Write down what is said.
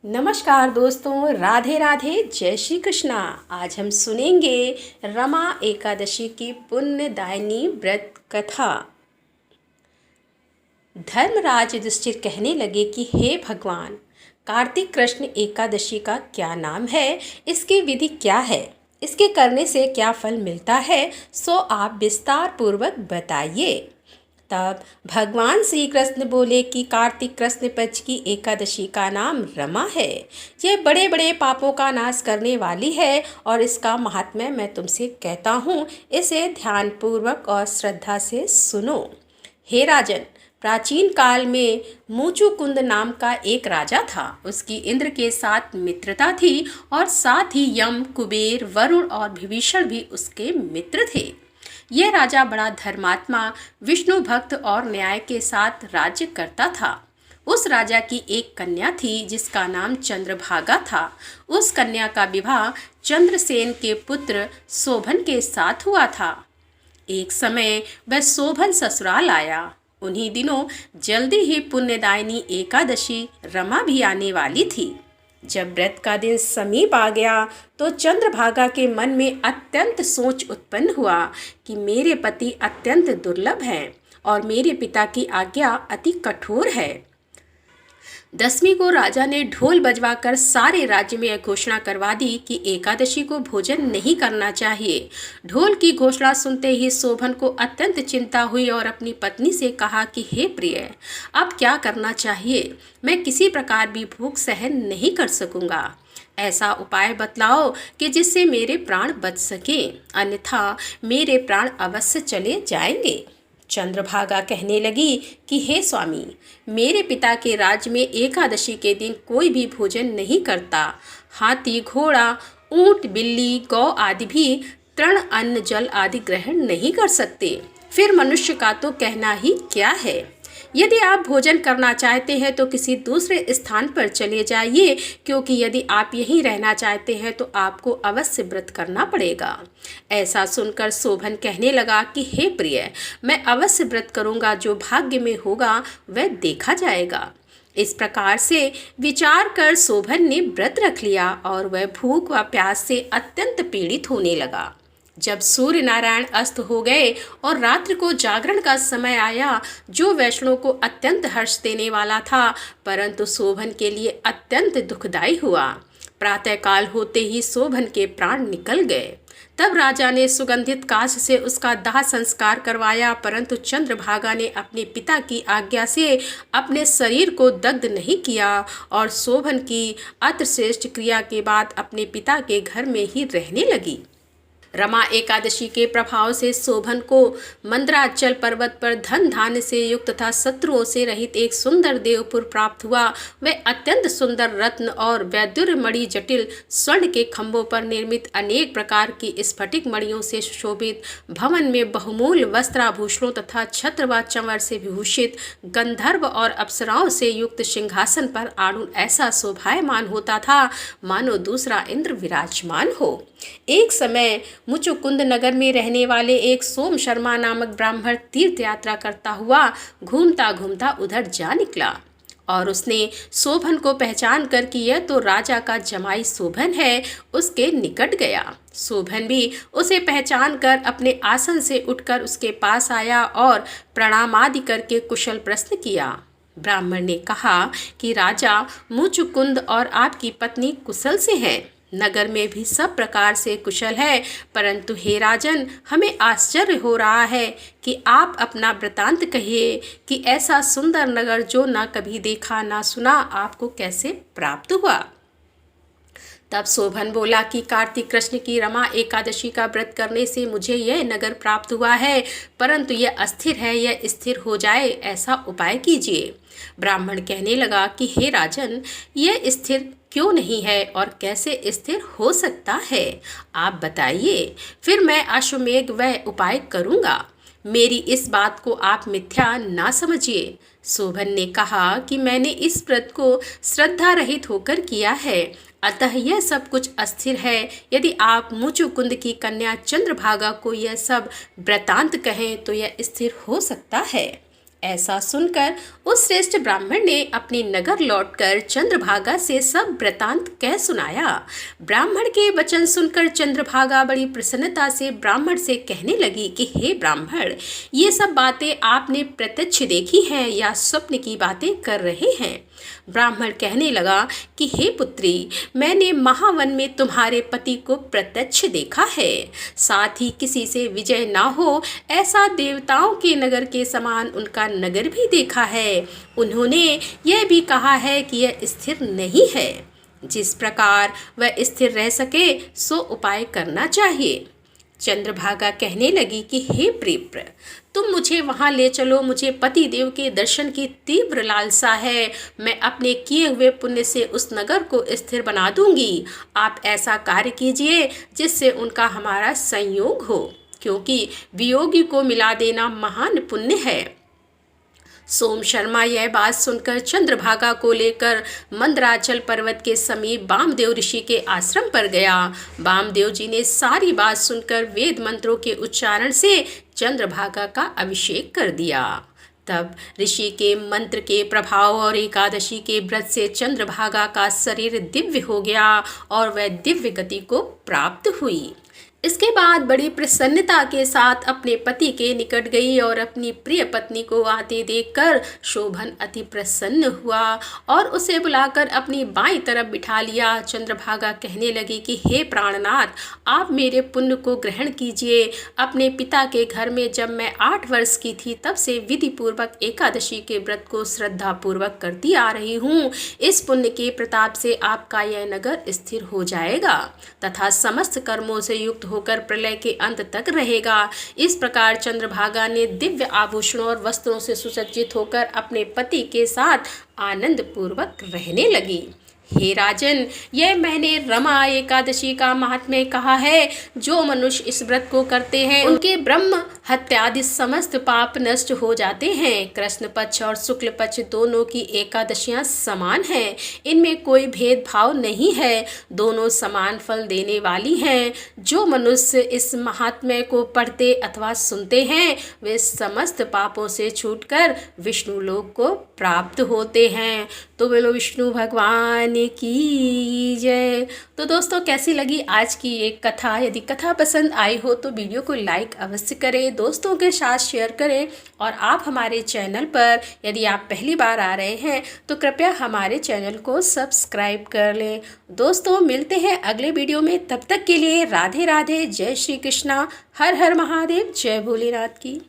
नमस्कार दोस्तों, राधे राधे, जय श्री कृष्णा। आज हम सुनेंगे रमा एकादशी की पुण्यदायिनी व्रत कथा। धर्मराज युधिष्ठिर कहने लगे कि हे भगवान, कार्तिक कृष्ण एकादशी का क्या नाम है, इसकी विधि क्या है, इसके करने से क्या फल मिलता है, सो आप विस्तार पूर्वक बताइए। तब भगवान श्री कृष्ण बोले कि कार्तिक कृष्ण पक्ष की एकादशी का नाम रमा है। यह बड़े बड़े पापों का नाश करने वाली है और इसका महात्म्य मैं तुमसे कहता हूँ, इसे ध्यानपूर्वक और श्रद्धा से सुनो। हे राजन, प्राचीन काल में मुचुकुंद नाम का एक राजा था। उसकी इंद्र के साथ मित्रता थी और साथ ही यम, कुबेर, वरुण और विभीषण भी उसके मित्र थे। यह राजा बड़ा धर्मात्मा, विष्णु भक्त और न्याय के साथ राज्य करता था। उस राजा की एक कन्या थी जिसका नाम चंद्रभागा था। उस कन्या का विवाह चंद्रसेन के पुत्र शोभन के साथ हुआ था। एक समय वह शोभन ससुराल आया। उन्हीं दिनों जल्दी ही पुण्यदायिनी एकादशी रमा भी आने वाली थी। जब व्रत का दिन समीप आ गया तो चंद्रभागा के मन में अत्यंत सोच उत्पन्न हुआ कि मेरे पति अत्यंत दुर्लभ हैं और मेरे पिता की आज्ञा अति कठोर है। दसवीं को राजा ने ढोल बजवाकर सारे राज्य में यह घोषणा करवा दी कि एकादशी को भोजन नहीं करना चाहिए। ढोल की घोषणा सुनते ही शोभन को अत्यंत चिंता हुई और अपनी पत्नी से कहा कि हे प्रिय, अब क्या करना चाहिए? मैं किसी प्रकार भी भूख सहन नहीं कर सकूंगा। ऐसा उपाय बतलाओ कि जिससे मेरे प्राण बच सके, अन्यथा मेरे प्राण अवश्य चले जाएंगे। चंद्रभागा कहने लगी कि हे स्वामी, मेरे पिता के राज्य में एकादशी के दिन कोई भी भोजन नहीं करता। हाथी, घोड़ा, ऊंट, बिल्ली, गौ आदि भी तृण, अन्न, जल आदि ग्रहण नहीं कर सकते। फिर मनुष्य का तो कहना ही क्या है। यदि आप भोजन करना चाहते हैं तो किसी दूसरे स्थान पर चले जाइए, क्योंकि यदि आप यहीं रहना चाहते हैं तो आपको अवश्य व्रत करना पड़ेगा। ऐसा सुनकर शोभन कहने लगा कि हे प्रिय, मैं अवश्य व्रत करूंगा, जो भाग्य में होगा वह देखा जाएगा। इस प्रकार से विचार कर शोभन ने व्रत रख लिया और वह भूख व प्यास से अत्यंत पीड़ित होने लगा। जब सूर्य नारायण अस्त हो गए और रात्रि को जागरण का समय आया, जो वैष्णव को अत्यंत हर्ष देने वाला था, परंतु शोभन के लिए अत्यंत दुखदायी हुआ। प्रातःकाल होते ही शोभन के प्राण निकल गए। तब राजा ने सुगंधित काष्ठ से उसका दाह संस्कार करवाया, परंतु चंद्रभागा ने अपने पिता की आज्ञा से अपने शरीर को दग्ध नहीं किया और शोभन की अतिश्रेष्ठ क्रिया के बाद अपने पिता के घर में ही रहने लगी। रमा एकादशी के प्रभाव से शोभन को मंदराचल पर्वत पर धन धान्य से युक्त तथा शत्रुओं से रहित एक सुंदर देवपुर प्राप्त हुआ। वह अत्यंत सुंदर रत्न और वैदुर्य मणि, जटिल स्वर्ण के खंभों पर निर्मित अनेक प्रकार की स्फटिक मणियों से शोभित भवन में बहुमूल्य वस्त्राभूषणों तथा छत्र व चंवर से विभूषित गंधर्व और अप्सराओं से युक्त सिंहासन पर आरूढ़ ऐसा शोभायमान होता था मानो दूसरा इंद्र विराजमान हो। एक समय मुचुकुंद नगर में रहने वाले एक सोम शर्मा नामक ब्राह्मण तीर्थ यात्रा करता हुआ घूमता घूमता उधर जा निकला और उसने शोभन को पहचान कर कि यह तो राजा का जमाई शोभन है, उसके निकट गया। शोभन भी उसे पहचान कर अपने आसन से उठकर उसके पास आया और प्रणाम आदि करके कुशल प्रश्न किया। ब्राह्मण ने कहा कि राजा, मुचुकुंद और आपकी पत्नी कुशल से हैं। नगर में भी सब प्रकार से कुशल है, परंतु हे राजन, हमें आश्चर्य हो रहा है कि आप अपना वृतांत कहिए कि ऐसा सुंदर नगर जो ना कभी देखा ना सुना, आपको कैसे प्राप्त हुआ। तब शोभन बोला कि कार्तिक कृष्ण की रमा एकादशी का व्रत करने से मुझे यह नगर प्राप्त हुआ है, परंतु यह अस्थिर है, यह स्थिर हो जाए ऐसा उपाय कीजिए। ब्राह्मण कहने लगा कि हे राजन, यह स्थिर क्यों नहीं है और कैसे स्थिर हो सकता है, आप बताइए, फिर मैं अश्वमेध वह उपाय करूँगा। मेरी इस बात को आप मिथ्या ना समझिए। शोभन ने कहा कि मैंने इस व्रत को श्रद्धा रहित होकर किया है, अतः यह सब कुछ अस्थिर है। यदि आप मुचुकुंद की कन्या चंद्रभागा को यह सब वृतांत कहें तो यह स्थिर हो सकता है। ऐसा सुनकर उस श्रेष्ठ ब्राह्मण ने अपने नगर लौटकर चंद्रभागा से सब वृतांत कह सुनाया। ब्राह्मण के वचन सुनकर चंद्रभागा बड़ी प्रसन्नता से ब्राह्मण से कहने लगी कि हे ब्राह्मण, ये सब बातें आपने प्रत्यक्ष देखी हैं या स्वप्न की बातें कर रहे हैं? ब्राह्मण कहने लगा कि हे पुत्री, मैंने महावन में तुम्हारे पति को प्रत्यक्ष देखा है, साथ ही किसी से विजय ना हो ऐसा देवताओं के नगर के समान उनका नगर भी देखा है। उन्होंने यह भी कहा है कि यह स्थिर नहीं है, जिस प्रकार वह स्थिर रह सके सो उपाय करना चाहिए। चंद्रभागा कहने लगी कि हे प्रिय, तुम मुझे वहाँ ले चलो, मुझे पति देव के दर्शन की तीव्र लालसा है। मैं अपने किए हुए पुण्य से उस नगर को स्थिर बना दूंगी। आप ऐसा कार्य कीजिए जिससे उनका हमारा संयोग हो, क्योंकि वियोगी को मिला देना महान पुण्य है। सोम शर्मा यह बात सुनकर चंद्रभागा को लेकर मंदराचल पर्वत के समीप वामदेव ऋषि के आश्रम पर गया। वामदेव जी ने सारी बात सुनकर वेद मंत्रों के उच्चारण से चंद्रभागा का अभिषेक कर दिया। तब ऋषि के मंत्र के प्रभाव और एकादशी के व्रत से चंद्रभागा का शरीर दिव्य हो गया और वह दिव्य गति को प्राप्त हुई। इसके बाद बड़ी प्रसन्नता के साथ अपने पति के निकट गई और अपनी प्रिय पत्नी को आते देखकर शोभन अति प्रसन्न हुआ और उसे बुलाकर अपनी बाईं तरफ बिठा लिया। चंद्रभागा कहने लगी कि हे प्राणनाथ, आप मेरे पुण्य को ग्रहण कीजिए। अपने पिता के घर में जब मैं 8 वर्ष की थी तब से विधि पूर्वक एकादशी के व्रत को श्रद्धा पूर्वक करती आ रही हूँ। इस पुण्य के प्रताप से आपका यह नगर स्थिर हो जाएगा तथा समस्त कर्मों से युक्त होकर प्रलय के अंत तक रहेगा। इस प्रकार चंद्रभागा ने दिव्य आभूषणों और वस्त्रों से सुसज्जित होकर अपने पति के साथ आनंद पूर्वक रहने लगी। हे राजन, यह मैंने रमा एकादशी का महात्म्य कहा है। जो मनुष्य इस व्रत को करते हैं उनके ब्रह्म हत्यादि समस्त पाप नष्ट हो जाते हैं। कृष्ण पक्ष और शुक्ल पक्ष दोनों की एकादशियां समान हैं, इनमें कोई भेदभाव नहीं है, दोनों समान फल देने वाली हैं। जो मनुष्य इस महात्म्य को पढ़ते अथवा सुनते हैं वे समस्त पापों से छूटकर विष्णु लोक को प्राप्त होते हैं। तो बोलो विष्णु भगवान की जय। तो दोस्तों, कैसी लगी आज की ये कथा? यदि कथा पसंद आई हो तो वीडियो को लाइक अवश्य करें, दोस्तों के साथ शेयर करें और आप हमारे चैनल पर यदि आप पहली बार आ रहे हैं तो कृपया हमारे चैनल को सब्सक्राइब कर लें। दोस्तों, मिलते हैं अगले वीडियो में, तब तक के लिए राधे राधे, जय श्री कृष्णा, हर हर महादेव, जय भोलेनाथ की।